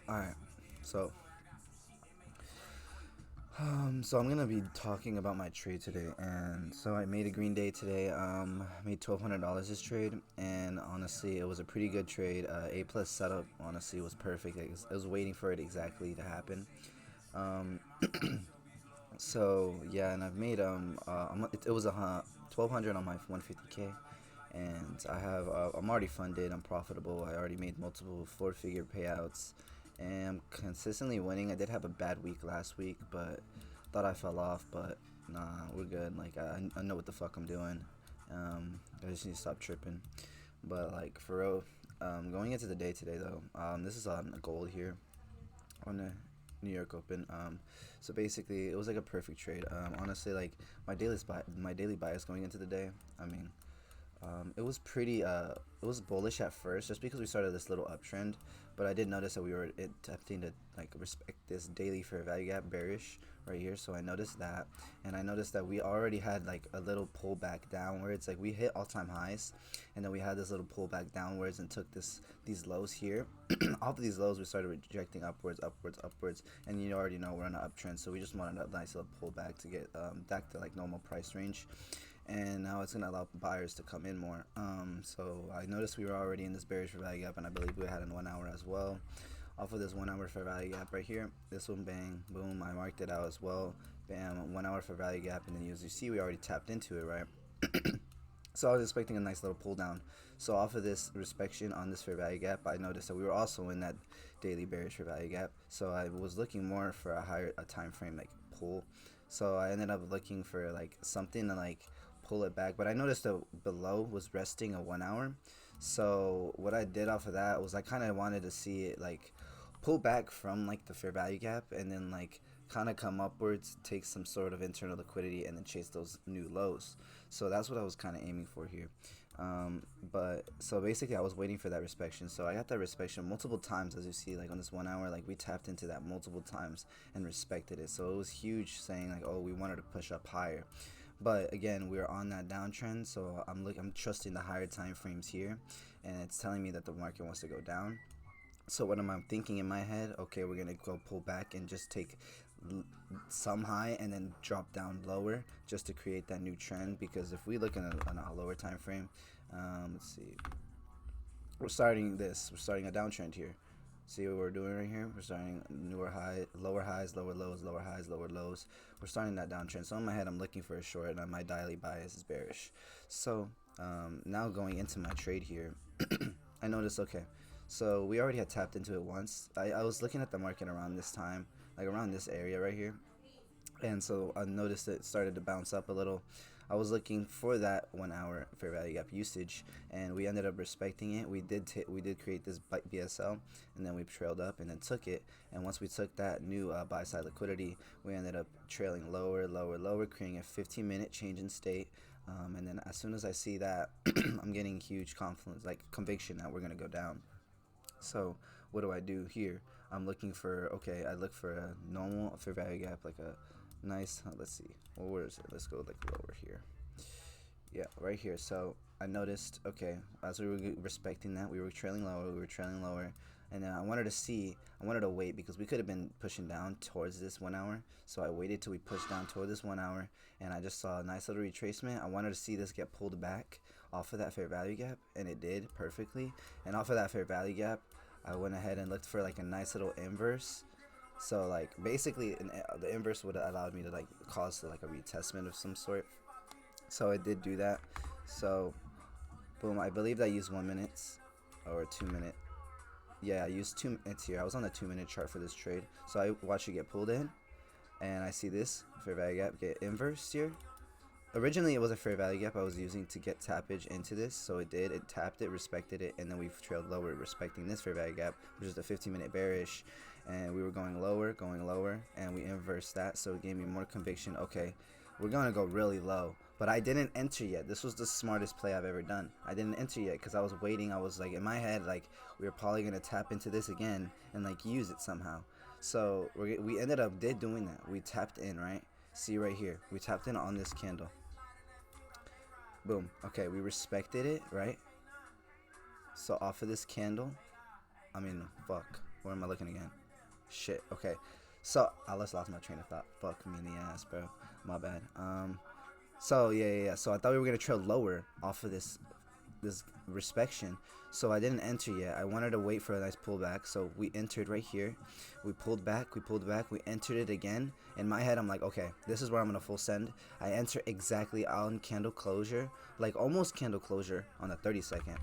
Alright, so so I'm gonna be talking about my trade today, and so I made a green day today. Made $1,200 this trade, and honestly, it was a pretty good trade. A plus setup, honestly, was perfect. I was waiting for it exactly to happen. Um, so yeah, and I've made it was a 1,200 on my 150K, and I'm already funded. I'm profitable. I already made multiple four-figure payouts, and I'm consistently winning. I did have a bad week last week, but thought I fell off. But nah, we're good. Like I know what the fuck I'm doing. I just need to stop tripping. But like for real, going into the day today though, this is on a gold here on the New York Open. So basically, it was like a perfect trade. Honestly, like my daily bias going into the day. I mean, it was pretty. It was bullish at first, just because we started this little uptrend. But I did notice that we were attempting to like respect this daily fair value gap bearish right here. So I noticed that, and I noticed that we already had like a little pullback downwards. Like we hit all-time highs, and then we had this little pullback downwards and took these lows here. Off of these lows, we started rejecting upwards, upwards, upwards, and you already know we're on an uptrend. So we just wanted a nice little pullback to get back to like normal price range, and now it's gonna allow buyers to come in more. So I noticed we were already in this bearish fair value gap, and I believe we had in 1 hour as well. Off of this 1 hour fair value gap right here, this one, bang, boom, I marked it out as well. Bam, 1 hour fair value gap, and then as you see, we already tapped into it, right? So I was expecting a nice little pull down. So off of this inspection on this fair value gap, I noticed that we were also in that daily bearish fair value gap. So I was looking more for a time frame like pull. So I ended up looking for like something to like pull it back. But I noticed that below was resting a 1 hour. So what I did off of that was I kind of wanted to see it like pull back from like the fair value gap, and then like kind of come upwards, take some sort of internal liquidity, and then chase those new lows. So that's what I was kind of aiming for here. But so basically, I was waiting for that inspection. So I got that inspection multiple times, as you see, like on this 1 hour, like we tapped into that multiple times and respected it. So it was huge, saying like, oh, we wanted to push up higher. But again, we're on that downtrend, so I'm trusting the higher time frames here, and it's telling me that the market wants to go down. So what am I thinking in my head? Okay, we're gonna go pull back and just take some high and then drop down lower just to create that new trend. Because if we look on a lower time frame, let's see, we're starting a downtrend here. See what we're doing right here? We're starting lower highs, lower lows, lower highs, lower lows. We're starting that downtrend. So in my head, I'm looking for a short, and my daily bias is bearish. So now going into my trade here, I noticed, okay, so we already had tapped into it once. I was looking at the market around this time, like around this area right here, and so I noticed it started to bounce up a little. I was looking for that 1 hour fair value gap usage, and we ended up respecting it. We did create this BSL, and then we trailed up and then took it. And once we took that new buy side liquidity, we ended up trailing lower, lower, lower, creating a 15-minute change in state. And then as soon as I see that, I'm getting huge confidence, like conviction that we're gonna go down. So what do I do here? I'm looking for, okay, I look for a normal fair value gap, like a nice, let's see, well, where is it? Let's go like lower here. Yeah, right here. So I noticed, okay, as we were respecting that, we were trailing lower. And then I wanted to wait because we could have been pushing down towards this 1 hour. So I waited till we pushed down toward this 1 hour, and I just saw a nice little retracement. I wanted to see this get pulled back off of that fair value gap, and it did perfectly. And off of that fair value gap, I went ahead and looked for like a nice little inverse. So like basically, the inverse would have allowed me to like cause like a retestment of some sort. So I did do that. So boom, I believe I used 1 minute or 2 minute. Yeah, I used 2 minutes here. I was on the 2 minute chart for this trade. So I watched it get pulled in, and I see this fair value gap get inverse here. Originally, it was a fair value gap I was using to get tappage into this, so it did. It tapped it, respected it, and then we trailed lower, respecting this fair value gap, which is the 15-minute bearish, and we were going lower, and we inversed that, so it gave me more conviction. Okay, we're gonna go really low, but I didn't enter yet. This was the smartest play I've ever done. I didn't enter yet because I was waiting. I was like, in my head, like we were probably gonna tap into this again and like use it somehow. So we ended up doing that. We tapped in, right? See right here, we tapped in on this candle. Boom. Okay, we respected it, right? So off of this candle, I mean, fuck. Where am I looking again? Shit. Okay. So I just lost my train of thought. Fuck me in the ass, bro. My bad. So yeah. So I thought we were gonna trail lower off of this respection. So I didn't enter yet. I wanted to wait for a nice pullback. So we entered right here. We pulled back. We entered it again. In my head, I'm like, okay, this is where I'm gonna full send. I enter exactly on candle closure, like almost candle closure on the 32nd.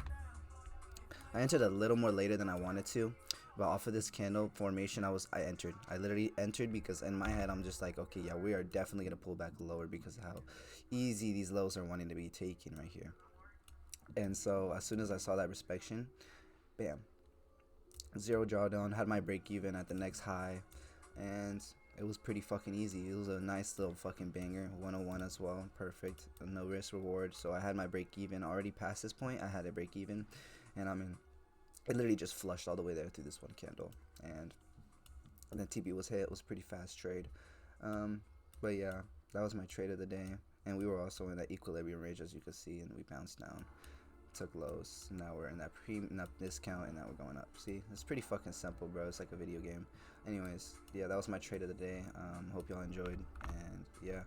I entered a little more later than I wanted to, but off of this candle formation, I entered. I literally entered because in my head I'm just like, okay, yeah, we are definitely gonna pull back lower because of how easy these lows are wanting to be taken right here. And so as soon as I saw that respection, bam, zero drawdown, had my break even at the next high, and it was pretty fucking easy. It was a nice little fucking banger, 101 as well, perfect, no risk reward. So I had my break even already past this point. I had a break even, and I mean, it literally just flushed all the way there through this one candle, and then TB was hit. It was a pretty fast trade, but yeah, that was my trade of the day. And we were also in that equilibrium range, as you can see, and we bounced down, took lows. Now we're in that discount, and now we're going up. See, it's pretty fucking simple, bro. It's like a video game. Anyways, yeah, that was my trade of the day. Hope y'all enjoyed, and yeah.